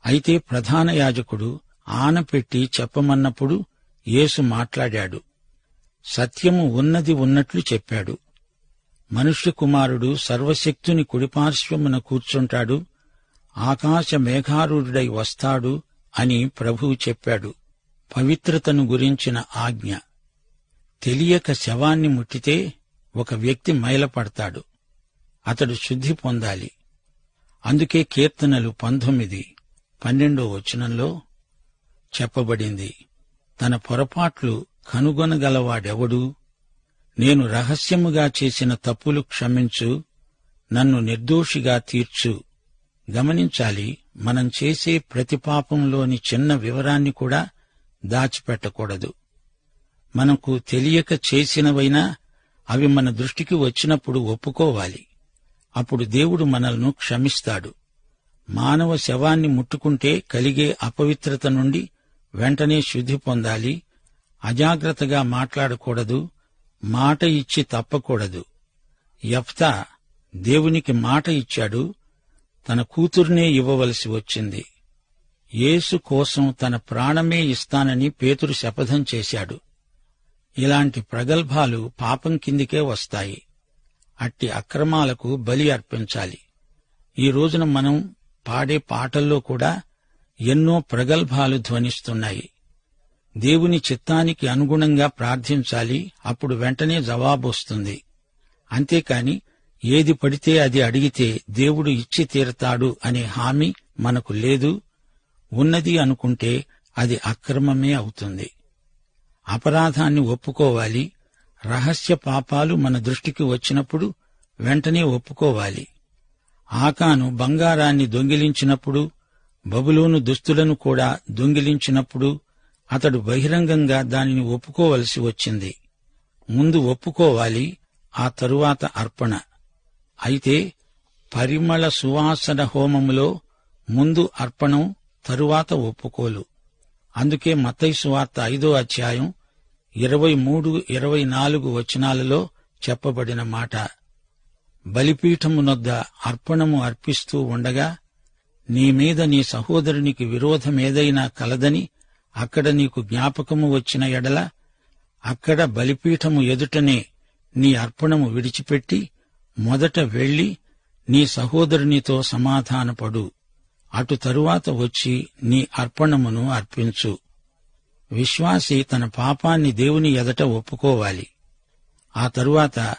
అయితే ప్రధాన యాజకుడు ఆనపెట్టి చెప్పమన్నప్పుడు యేసు మాట్లాడాడు. సత్యము ఉన్నది ఉన్నట్లు చెప్పాడు. మనుష్య కుమారుడు సర్వశక్తుని కుడిపార్శ్వమున కూర్చుంటాడు, ఆకాశ మేఘారూఢుడై వస్తాడు అని ప్రభువు చెప్పాడు. పవిత్రతను గురించిన ఆజ్ఞ. తెలియక శవాన్ని ముట్టితే ఒక వ్యక్తి మైలపడతాడు. అతడు శుద్ధి పొందాలి. అందుకే కీర్తనలు 19:12 చెప్పబడింది, తన పొరపాట్లు కనుగొనగలవాడెవడు? నేను రహస్యముగా చేసిన తప్పులు క్షమించు, నన్ను నిర్దోషిగా తీర్చు. గమనించాలి, మనం చేసే ప్రతి పాపంలోని చిన్న వివరాన్ని కూడా దాచిపెట్టకూడదు. మనకు తెలియక చేసినవైనా అవి మన దృష్టికి వచ్చినప్పుడు ఒప్పుకోవాలి. అప్పుడు దేవుడు మనల్ని క్షమిస్తాడు. మానవ శవాన్ని ముట్టుకుంటే కలిగే అపవిత్రత నుండి వెంటనే శుద్ధి పొందాలి. అజాగ్రత్తగా మాట్లాడకూడదు. మాట ఇచ్చి తప్పకూడదు. యెఫ్తా దేవునికి మాట ఇచ్చాడు. తన కూతుర్నే ఇవ్వవలసి వచ్చింది. యేసు కోసం తన ప్రాణమే ఇస్తానని పేతురు శపథం చేశాడు. ఇలాంటి ప్రగల్భాలు పాపం కిందికే వస్తాయి. అట్టి అక్రమాలకు బలి అర్పించాలి. ఈ రోజున మనం పాడే పాటల్లో కూడా ఎన్నో ప్రగల్భాలు ధ్వనిస్తున్నాయి. దేవుని చిత్తానికి అనుగుణంగా ప్రార్థించాలి. అప్పుడు వెంటనే జవాబొస్తుంది. అంతేకాని ఏది పడితే అది అడిగితే దేవుడు ఇచ్చి తీరతాడు అనే హామీ మనకు లేదు. ఉన్నది అనుకుంటే అది అక్రమమే అవుతుంది. అపరాధాన్ని ఒప్పుకోవాలి. రహస్య పాపాలు మన దృష్టికి వచ్చినప్పుడు వెంటనే ఒప్పుకోవాలి. ఆకాను బంగారాన్ని దొంగిలించినప్పుడు, బబులోను దుస్తులను కూడా దొంగిలించినప్పుడు అతడు బహిరంగంగా దానిని ఒప్పుకోవలసి వచ్చింది. ముందు ఒప్పుకోవాలి, ఆ తరువాత అర్పణ. అయితే పరిమళ సువాసన హోమములో ముందు అర్పణం, తరువాత ఒప్పుకోలు. అందుకే మత్తయి సువార్త 5:23-24 చెప్పబడిన మాట, బలిపీఠమునొద్ద అర్పణము అర్పిస్తూ ఉండగా నీ మీద నీ సహోదరునికి విరోధమేదైనా కలదని అక్కడ నీకు జ్ఞాపకము వచ్చిన ఎడల అక్కడ బలిపీఠము ఎదుటనే నీ అర్పణము విడిచిపెట్టి మొదట వెళ్లి నీ సహోదరునితో సమాధానపడు. అటు తరువాత వచ్చి నీ అర్పణమును అర్పించు. విశ్వాసి తన పాపాన్ని దేవుని ఎదట ఒప్పుకోవాలి. ఆ తరువాత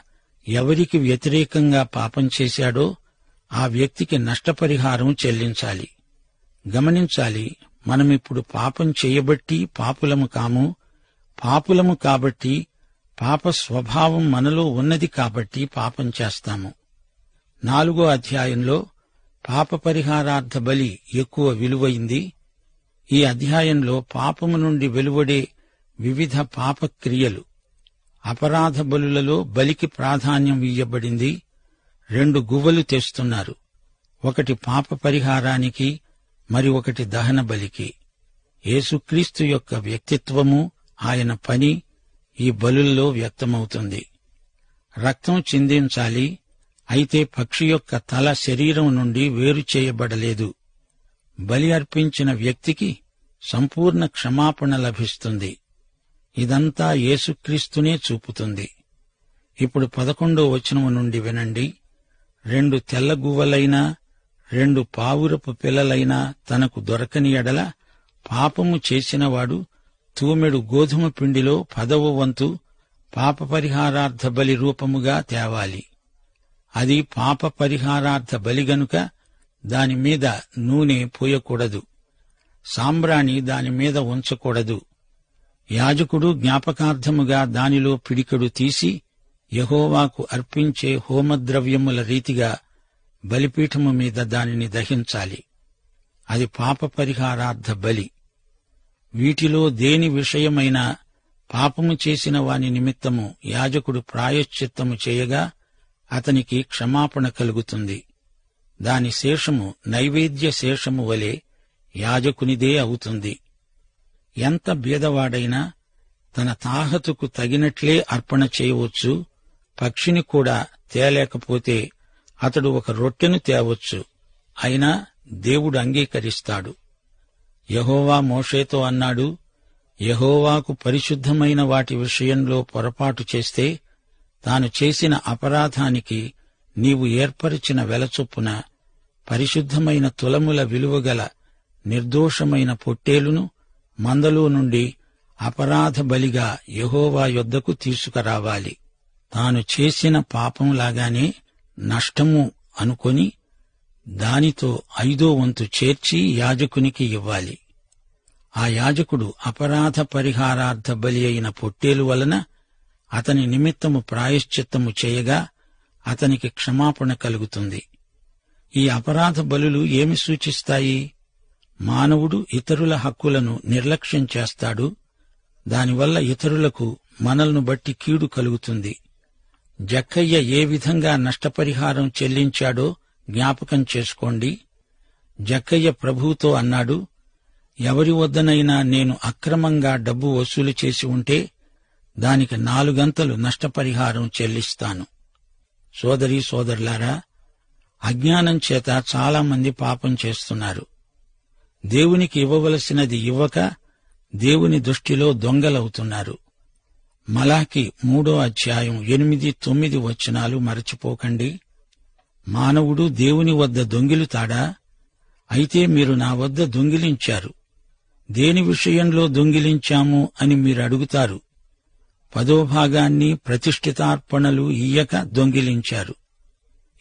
ఎవరికి వ్యతిరేకంగా పాపం చేశాడో ఆ వ్యక్తికి నష్టపరిహారం చెల్లించాలి. గమనించాలి, మనమిప్పుడు పాపం చేయబట్టి పాపులము కాము. పాపులము కాబట్టి, పాప స్వభావం మనలో ఉన్నది కాబట్టి పాపం చేస్తాము. 4వ అధ్యాయంలో పాప పరిహారార్థ బలి ఎక్కువ విలువైంది. ఈ అధ్యాయంలో పాపము నుండి వెలువడే వివిధ పాపక్రియలు. అపరాధ బలులలో బలికి ప్రాధాన్యం ఇయ్యబడింది. 2 గువ్వలు తెస్తున్నారు. ఒకటి పాప పరిహారానికి, మరి ఒకటి దహన బలికి. యేసుక్రీస్తు యొక్క వ్యక్తిత్వము, ఆయన పని ఈ బలుల్లో వ్యక్తమవుతుంది. రక్తం చిందించాలి. అయితే పక్షి యొక్క తల శరీరం నుండి వేరు చేయబడలేదు. బలి అర్పించిన వ్యక్తికి సంపూర్ణ క్షమాపణ లభిస్తుంది. ఇదంతా యేసుక్రీస్తునే చూపుతుంది. ఇప్పుడు 11వ వచనం నుండి వినండి. 2 తెల్లగువ్వలైనా 2 పావురపు పిల్లలైనా తనకు దొరకని ఎడల పాపము చేసినవాడు తూమెడు గోధుమ పిండిలో 10వ వంతు పాపపరిహారార్థ బలి రూపముగా తేవాలి. అది పాపపరిహారార్థ బలి గనుక దానిమీద నూనె పూయకూడదు, సాంబ్రాణి దానిమీద ఉంచకూడదు. యాజకుడు జ్ఞాపకార్థముగా దానిలో పిడికెడు తీసి యెహోవాకు అర్పించే హోమద్రవ్యముల రీతిగా బలిపీఠము మీద దానిని దహించాలి. అది పాపపరిహారార్థ బలి. వీటిలో దేని విషయమైనా పాపము చేసిన వాని నిమిత్తము యాజకుడు ప్రాయశ్చిత్తము చేయగా అతనికి క్షమాపణ కలుగుతుంది. దాని శేషము నైవేద్య శేషము వలె యాజకునిదే అవుతుంది. ఎంత బీదవాడైనా తన తాహతుకు తగినట్లే అర్పణ చేయవచ్చు. పక్షిని కూడా తేలేకపోతే అతడు ఒక రొట్టెను తేవచ్చు, అయినా దేవుడు అంగీకరిస్తాడు. యెహోవా మోషేతో అన్నాడు, యెహోవాకు పరిశుద్ధమైన వాటి విషయంలో పొరపాటు చేస్తే తాను చేసిన అపరాధానికి నీవు ఏర్పరిచిన వెలచొప్పున పరిశుద్ధమైన తులముల విలువగల నిర్దోషమైన పొట్టేలును మందలో నుండి అపరాధ బలిగా యెహోవా యొద్దకు తీసుకురావాలి. తాను చేసిన పాపంలాగానే నష్టము అనుకొని దానితో 5వ వంతు చేర్చి యాజకునికి ఇవ్వాలి. ఆ యాజకుడు అపరాధ పరిహారార్థ బలి అయిన పొట్టేలు వలన అతని నిమిత్తము ప్రాయశ్చిత్తము చేయగా అతనికి క్షమాపణ కలుగుతుంది. ఈ అపరాధ బలులు ఏమి సూచిస్తాయి? మానవుడు ఇతరుల హక్కులను నిర్లక్ష్యం చేస్తాడు. దానివల్ల ఇతరులకు మనల్ని బట్టి కీడు కలుగుతుంది. జక్కయ్య ఏ విధంగా నష్టపరిహారం చెల్లించాడో జ్ఞాపకం చేసుకోండి. జక్కయ్య ప్రభువుతో అన్నాడు, ఎవరి వద్దనైనా నేను అక్రమంగా డబ్బు వసూలు చేసి ఉంటే దానికి 4 నష్టపరిహారం చెల్లిస్తాను. సోదరీ సోదరులారా, అజ్ఞానం చేత చాలామంది పాపం చేస్తున్నారు. దేవునికి ఇవ్వవలసినది ఇవ్వక దేవుని దృష్టిలో దొంగలవుతున్నారు. మలాకి 3వ అధ్యాయం 8-9 వచనాలు మరచిపోకండి. మానవుడు దేవుని వద్ద దొంగిలుతాడా? అయితే మీరు నా వద్ద దొంగిలించారు. దేని విషయంలో దొంగిలించాము అని మీరు అడుగుతారు. 10వ భాగాన్ని ప్రతిష్ఠితార్పణలు ఇయ్యక దొంగిలించారు.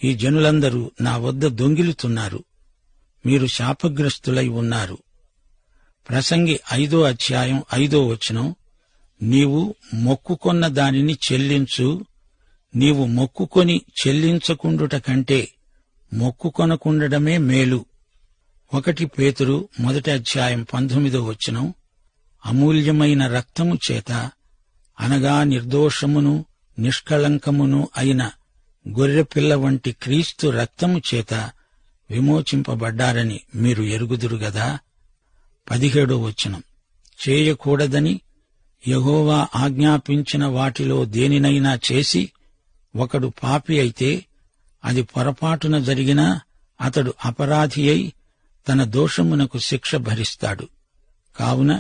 ఈ జనులందరూ నా వద్ద దొంగిలుతున్నారు. మీరు శాపగ్రస్తులై ఉన్నారు. ప్రసంగి 5వ అధ్యాయం 5వ వచనం, నీవు మొక్కుకొన్న దానిని చెల్లించు. నీవు మొక్కుకొని చెల్లించకుండుట కంటే మొక్కుకొనకుండడమే మేలు. 1 పేతురు 1వ అధ్యాయం 19వ వచనం, అమూల్యమైన రక్తము చేత అనగా నిర్దోషమును నిష్కళంకమును అయిన గొర్రెపిల్ల వంటి క్రీస్తు రక్తము చేత విమోచింపబడ్డారని మీరు ఎరుగుదురు గదా. 17వ వచనం, చేయకూడదని యెహోవా ఆజ్ఞాపించిన వాటిలో దేనినైనా చేసి ఒకడు పాపి అయితే అది పొరపాటున జరిగినా అతడు అపరాధి అయి తన దోషమునకు శిక్ష భరిస్తాడు. కావున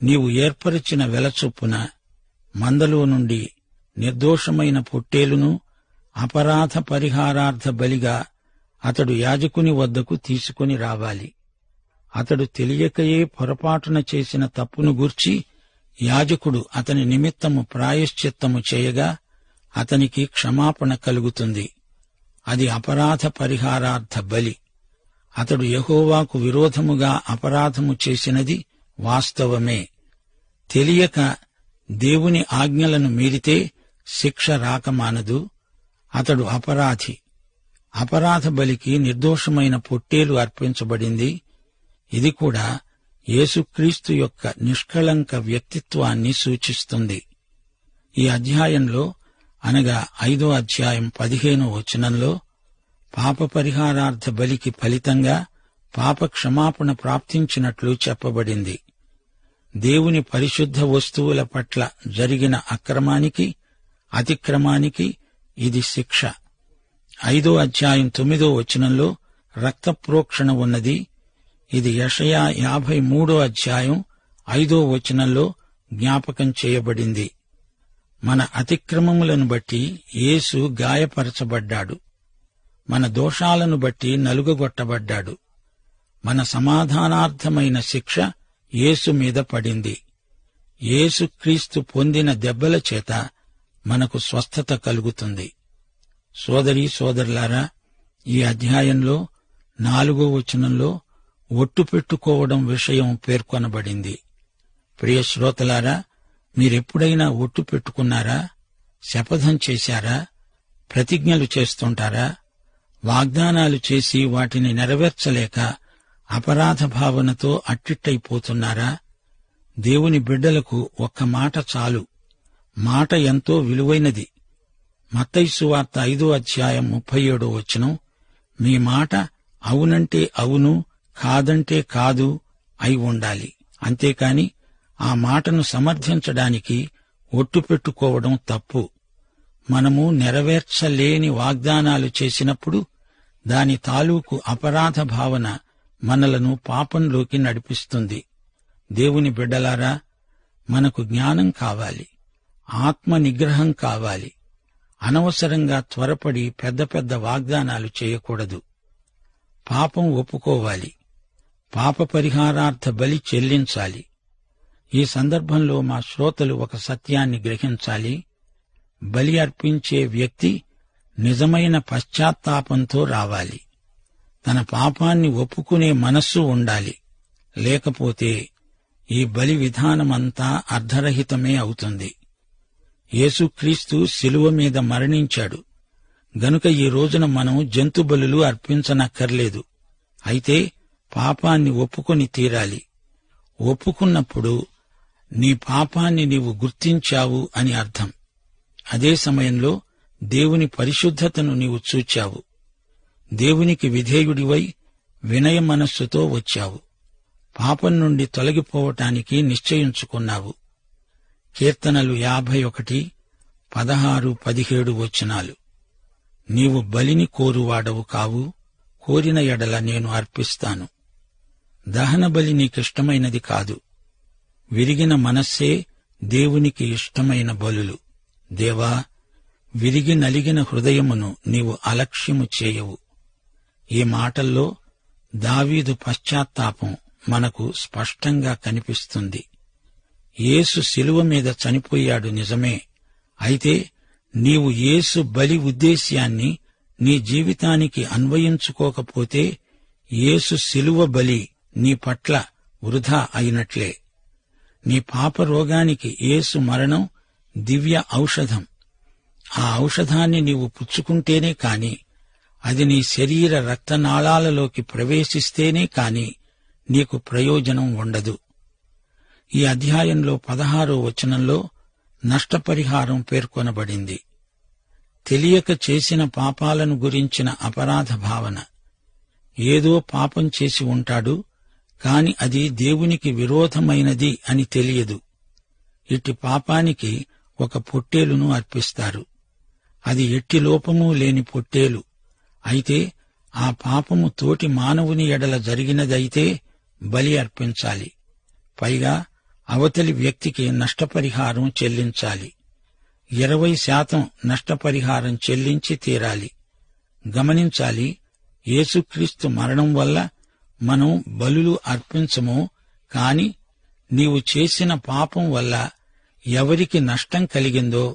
నీవు ఏర్పరిచిన వెలచొప్పున మందలో నుండి నిర్దోషమైన పొట్టేలును అపరాధ పరిహారార్థ బలిగా అతడు యాజకుని వద్దకు తీసుకుని రావాలి. అతడు తెలియకయే పొరపాటున చేసిన తప్పును గూర్చి యాజకుడు అతని నిమిత్తము ప్రాయశ్చిత్తము చేయగా అతనికి క్షమాపణ కలుగుతుంది. అది అపరాధ పరిహారార్థ బలి. అతడు యెహోవాకు విరోధముగా అపరాధము చేసినది వాస్తవమే. తెలియక దేవుని ఆజ్ఞలను మీరితే శిక్ష రాకమానదు. అతడు అపరాధి. అపరాధ బలికి నిర్దోషమైన పొట్టేలు అర్పించబడింది. ఇది కూడా యేసుక్రీస్తు యొక్క నిష్కళంక వ్యక్తిత్వాన్ని సూచిస్తుంది. ఈ అధ్యాయంలో అనగా 5వ అధ్యాయం 15వ వచనంలో పాప పరిహారార్థ బలికి ఫలితంగా పాప క్షమాపణ ప్రాప్తించినట్లు చెప్పబడింది. దేవుని పరిశుద్ధ వస్తువుల పట్ల జరిగిన అక్రమానికి అతిక్రమానికి ఇది శిక్ష. 5వ అధ్యాయం 9వ వచనంలో రక్త ప్రోక్షణ ఉన్నది. ఇది యెషయా 53వ అధ్యాయం 5వ వచనంలో జ్ఞాపకం చేయబడింది. మన అతిక్రమములను బట్టి యేసు గాయపరచబడ్డాడు. మన దోషాలను బట్టి నలుగగొట్టబడ్డాడు. మన సమాధానార్థమైన శిక్ష యేసు మీద పడింది. యేసుక్రీస్తు పొందిన దెబ్బల చేత మనకు స్వస్థత కలుగుతుంది. సోదరీ సోదరులారా, ఈ అధ్యాయంలో 4వ వచనంలో ఒట్టు పెట్టుకోవడం విషయం పేర్కొనబడింది. ప్రియ శ్రోతలారా, మీరెప్పుడైనా ఒట్టు పెట్టుకున్నారా? శపథం చేశారా? ప్రతిజ్ఞలు చేస్తుంటారా? వాగ్దానాలు చేసి వాటిని నెరవేర్చలేక అపరాధ భావనతో అట్టిట్టయిపోతున్నారా? దేవుని బిడ్డలకు ఒక్క మాట చాలు. మాట ఎంతో విలువైనది. మత్తయి సువార్త 5వ అధ్యాయం 37వ వచనం, మీ మాట అవునంటే అవును, కాదంటే కాదు అయి ఉండాలి. అంతేకాని ఆ మాటను సమర్థించడానికి ఒట్టు పెట్టుకోవడం తప్పు. మనము నెరవేర్చలేని వాగ్దానాలు చేసినప్పుడు దాని తాలూకు అపరాధ భావన మనలను పాపంలోకి నడిపిస్తుంది. దేవుని బిడ్డలారా, మనకు జ్ఞానం కావాలి, ఆత్మ నిగ్రహం కావాలి. అనవసరంగా త్వరపడి పెద్ద పెద్ద వాగ్దానాలు చేయకూడదు. పాపం ఒప్పుకోవాలి. పాప పరిహారార్థ బలి చెల్లించాలి. ఈ సందర్భంలో మా శ్రోతలు ఒక సత్యాన్ని గ్రహించాలి. బలి అర్పించే వ్యక్తి నిజమైన పశ్చాత్తాపంతో రావాలి. తన పాపాన్ని ఒప్పుకునే మనస్సు ఉండాలి. లేకపోతే ఈ బలి విధానమంతా అర్ధరహితమే అవుతుంది. యేసుక్రీస్తు శిలువ మీద మరణించాడు గనుక ఈ రోజున మనం జంతుబలులు అర్పించనక్కర్లేదు. అయితే పాపాన్ని ఒప్పుకొని తీరాలి. ఒప్పుకున్నప్పుడు నీ పాపాన్ని నీవు గుర్తించావు అని అర్థం. అదే సమయంలో దేవుని పరిశుద్ధతను నీవు చూచావు. దేవునికి విధేయుడివై వినయ మనస్సుతో వచ్చావు. పాపం నుండి తొలగిపోవటానికి నిశ్చయించుకున్నావు. కీర్తనలు 51, 16, 17 వచనాలు. నీవు బలిని కోరువాడవు కావు, కోరిన ఎడల నేను అర్పిస్తాను. దహన బలి నీకిష్టమైనది కాదు. విరిగిన మనస్సే దేవునికి ఇష్టమైన బలులు. దేవా, విరిగి నలిగిన హృదయమును నీవు అలక్ష్యము చేయవు. ఈ మాటల్లో దావీదు పశ్చాత్తాపం మనకు స్పష్టంగా కనిపిస్తుంది. యేసు శిలువ మీద చనిపోయాడు నిజమే. అయితే నీవు యేసు బలి ఉద్దేశ్యాన్ని నీ జీవితానికి అన్వయించుకోకపోతే యేసు శిలువ బలి నీ పట్ల వృధా అయినట్లే. నీ పాప రోగానికి యేసు మరణం దివ్య ఔషధం. ఆ ఔషధాన్ని నీవు పుచ్చుకుంటేనే కాని, అది నీ శరీర రక్తనాళాలలోకి ప్రవేశిస్తేనే కాని నీకు ప్రయోజనం ఉండదు. ఈ అధ్యాయంలో 16వ వచనంలో నష్టపరిహారం పేర్కొనబడింది. తెలియక చేసిన పాపాలను గురించిన అపరాధ భావన. ఏదో పాపం చేసి ఉంటాడు, కాని అది దేవునికి విరోధమైనది అని తెలియదు. ఇట్టి పాపానికి ఒక పొట్టేలును అర్పిస్తారు. అది ఎట్టి లోపమూ లేని పొట్టేలు. అయితే ఆ పాపము తోటి మానవుని ఎడల జరిగినదైతే బలి అర్పించాలి. పైగా అవతలి వ్యక్తికి నష్టపరిహారం చెల్లించాలి. 20% నష్టపరిహారం చెల్లించి తీరాలి. గమనించాలి, యేసుక్రీస్తు మరణం వల్ల మనం బలులు అర్పించము, కాని నీవు చేసిన పాపం వల్ల ఎవరికి నష్టం కలిగిందో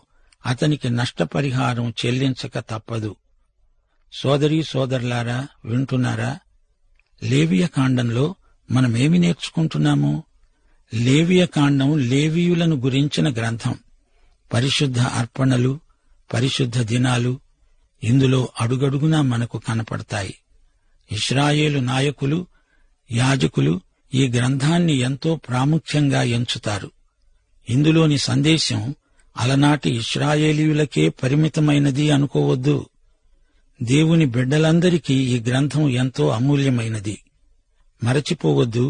అతనికి నష్టపరిహారం చెల్లించక తప్పదు. సోదరీ సోదరులారా, వింటున్నారా? లేవియకాండంలో మనమేమి నేర్చుకుంటున్నాము? లేవియకాండం లేవీయులను గురించిన గ్రంథం. పరిశుద్ధ అర్పణలు, పరిశుద్ధ దినాలు ఇందులో అడుగడుగునా మనకు కనపడతాయి. ఇశ్రాయేలు నాయకులు, యాజకులు ఈ గ్రంథాన్ని ఎంతో ప్రాముఖ్యంగా ఎంచుతారు. ఇందులోని సందేశం అలనాటి ఇశ్రాయేలీయులకే పరిమితమైనది అనుకోవద్దు. దేవుని బిడ్డలందరికీ ఈ గ్రంథం ఎంతో అమూల్యమైనది. మరచిపోవద్దు,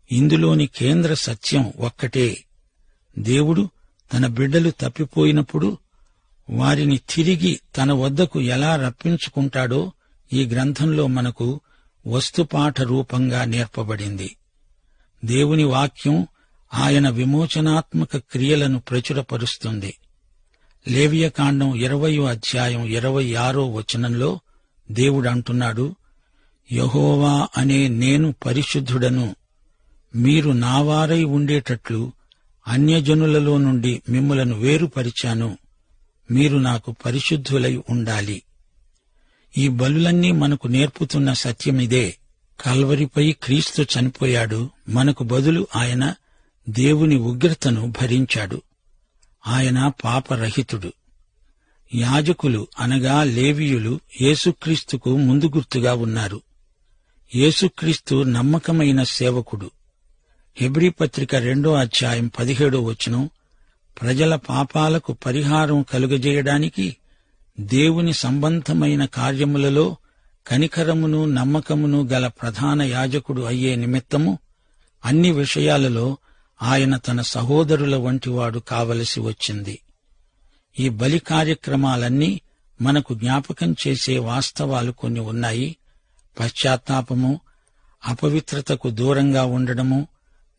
ఇందులోని కేంద్ర సత్యం ఒక్కటే. దేవుడు తన బిడ్డలు తప్పిపోయినప్పుడు వారిని తిరిగి తన వద్దకు ఎలా రప్పించుకుంటాడో ఈ గ్రంథంలో మనకు వస్తుపాఠ రూపంగా నేర్పబడింది. దేవుని వాక్యం ఆయన విమోచనాత్మక క్రియలను ప్రచురపరుస్తుంది. లేవియకాండం 20వ అధ్యాయం 26వ వచనంలో దేవుడంటున్నాడు, యెహోవా అనే నేను పరిశుద్ధుడను. మీరు నావారై ఉండేటట్లు అన్యజనులలో నుండి మిమ్ములను వేరుపరిచాను. మీరు నాకు పరిశుద్ధులై ఉండాలి. ఈ బలులన్నీ మనకు నేర్పుతున్న సత్యమిదే. కల్వరిపై క్రీస్తు చనిపోయాడు. మనకు బదులు ఆయన దేవుని ఉగ్రతను భరించాడు. ఆయన పాపరహితుడు. యాజకులు అనగా లేవీయులు యేసుక్రీస్తుకు ముందు గుర్తుగా ఉన్నారు. యేసుక్రీస్తు నమ్మకమైన సేవకుడు. హెబ్రీ పత్రిక 2:17 ప్రజల పాపాలకు పరిహారం కలుగజేయడానికి దేవుని సంబంధమైన కార్యములలో కనికరమును నమ్మకమును గల ప్రధాన యాజకుడు అయ్యే నిమిత్తము అన్ని విషయాలలో ఆయన తన సహోదరుల వంటివాడు కావలసి వచ్చింది. ఈ బలి కార్యక్రమాలన్నీ మనకు జ్ఞాపకం చేసే వాస్తవాలు కొన్ని ఉన్నాయి. పశ్చాత్తాపము, అపవిత్రతకు దూరంగా ఉండడము,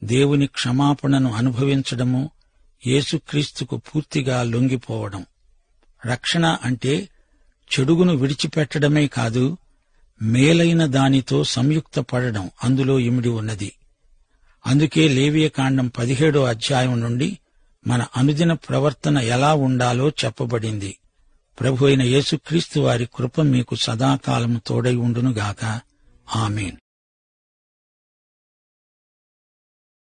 దేవుని క్షమాపణను అనుభవించడము, యేసుక్రీస్తుకు పూర్తిగా లొంగిపోవడం. రక్షణ అంటే చెడుగును విడిచిపెట్టడమే కాదు, మేలైన దానితో సంయుక్తపడడం అందులో ఇమిడి ఉన్నది. అందుకే లేవియకాండం 17 నుండి మన అనుదిన ప్రవర్తన ఎలా ఉండాలో చెప్పబడింది. ప్రభు అయిన యేసుక్రీస్తు వారి కృప మీకు సదాకాలం తోడై ఉండునుగాక. ఆమేన్.